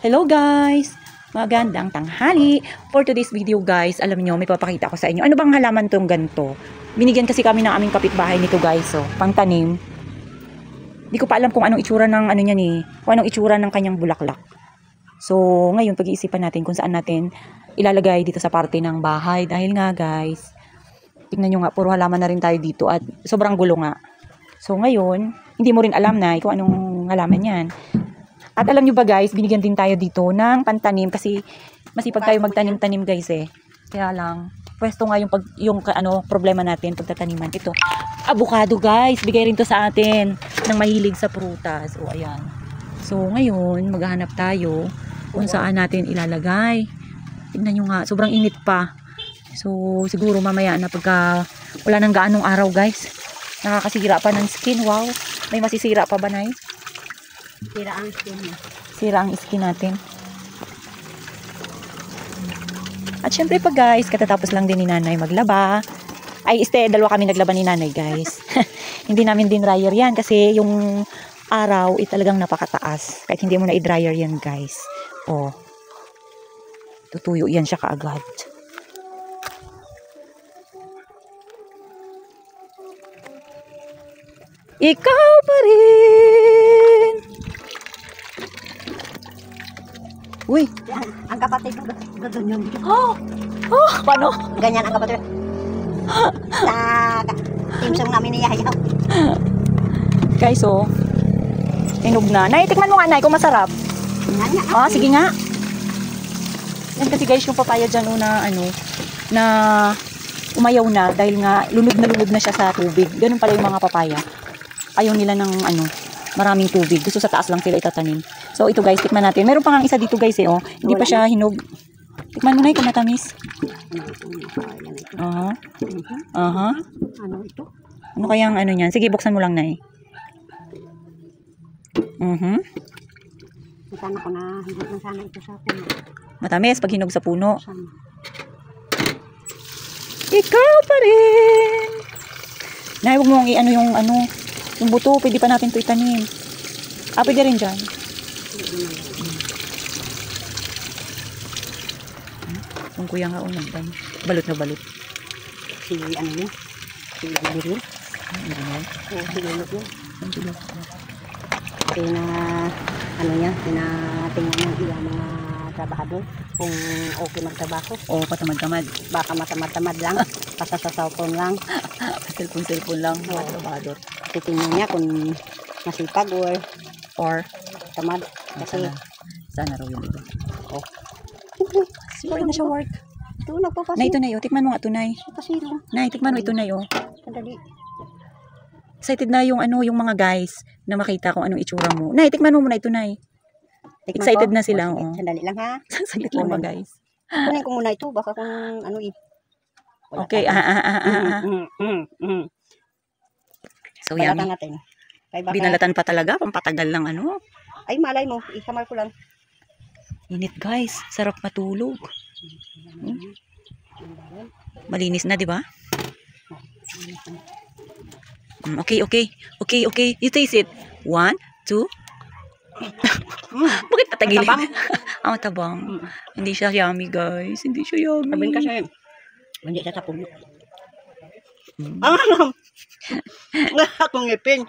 Hello guys! Magandang tanghali! For today's video guys, alam niyo may papakita ko sa inyo. Ano bang halaman tong ganito? Binigyan kasi kami ng aming kapitbahay nito guys, oh, pangtanim. Hindi ko pa alam kung anong itsura ng ano niya ni, kung anong itsura ng kanyang bulaklak. So, ngayon pag-iisipan natin kung saan natin ilalagay dito sa parte ng bahay. Dahil nga guys, tingnan nyo nga, puro halaman na rin tayo dito at sobrang gulo nga. So, ngayon, hindi mo rin alam na kung anong halaman yan. At alam nyo ba guys, binigyan din tayo dito ng pantanim kasi masipag tayo magtanim-tanim guys eh. Kaya lang, pwesto nga yung problema natin pagtataniman. Ito, avocado guys, bigay rin to sa atin ng mahilig sa prutas. O ayan. So ngayon, maghahanap tayo kung saan natin ilalagay. Tignan nyo nga, sobrang init pa. So siguro mamaya na pagka wala nang gaanong araw guys, nakakasira pa ng skin. Wow, may masisira pa ba Nay? Sira ang skin mo. Sira ang skin natin. At syempre pa guys, katatapos lang din ni nanay maglaba. Ay, dalawa kami naglaba ni nanay guys. Hindi namin din dryer yan kasi yung araw talagang napakataas. Kahit hindi mo na i-dryer yan guys. Oh. Tutuyo yan siya kaagad. Ikaw pa rin. Uy, Yan, ang kapatid ko doon yun. oh, paano? Ganyan ang kapatid. Sa timsong namin niyayaw. Guys, oh. Inog na. Nay, tikman mo nga, Nay, kung masarap. Yan. Ah, sige nga. Yan kasi guys, yung papaya dyan, oh, na umayaw na dahil nga lunod na siya sa tubig. Ganun pala yung mga papaya. Ayaw nila ng maraming tubig. Gusto sa taas lang sila itatanim. So ito guys, tikman natin. Meron pa nga isa dito guys eh, oh. Hindi pa siya hinog. Tikman mo na kung matamis. Aha. Aha. Ano ito? Ano kayang ano niyan? Sige, buksan mo lang na eh. Sana ko na hinog na sana ito sa puno. Matamis pag hinog sa puno. Sana. Ikaw pa rin. Nay, huwag mong yung buto, pwede pa natin ito itanim. Ah, pwede rin dyan. Yung kuya nga unang balot na balot. Si ano yun? Si Biril? Oo, si Lulot yun. Tinatingnan niya mga trabahador kung okay magtrabaho. Oo, patamad-tamad. Baka matamad-tamad lang. Basta sa cellphone lang. Cellphone lang. Mga trabahador. Titingnan niya kung masipag Or tamad. Kasi sana raw yun ito. oh. Sipag na siya work. Ito nagpapasiro. Nay, ito na yun. Tikman mo nga ito, Nay. Pasiro. Nay, tikman mo ito na yun. Sandali. Excited na yung mga guys na makita kung anong itsura mo. Nay, tikman mo muna ito, Nay. Tikman Excited ko. na sila, Sige, oo. Sandali lang ha. Saglit lang ba, guys? Kunin ko muna ito. Baka kung ano eh. Wala Okay. tayo. So, Balatan yummy. natin. Kaya baka, Binalatan pa talaga. Pampatagal lang ay malay mo. Isamar ko lang. Init, guys. Sarap matulog. Malinis na, di ba? Okay. You taste it. 1, 2. Bakit patagilin? Matabang. Matabang. Hindi siya yummy, guys. Hindi siya yummy. Sabihin kasi, hindi siya sa puno. Mm. Akong ngipin.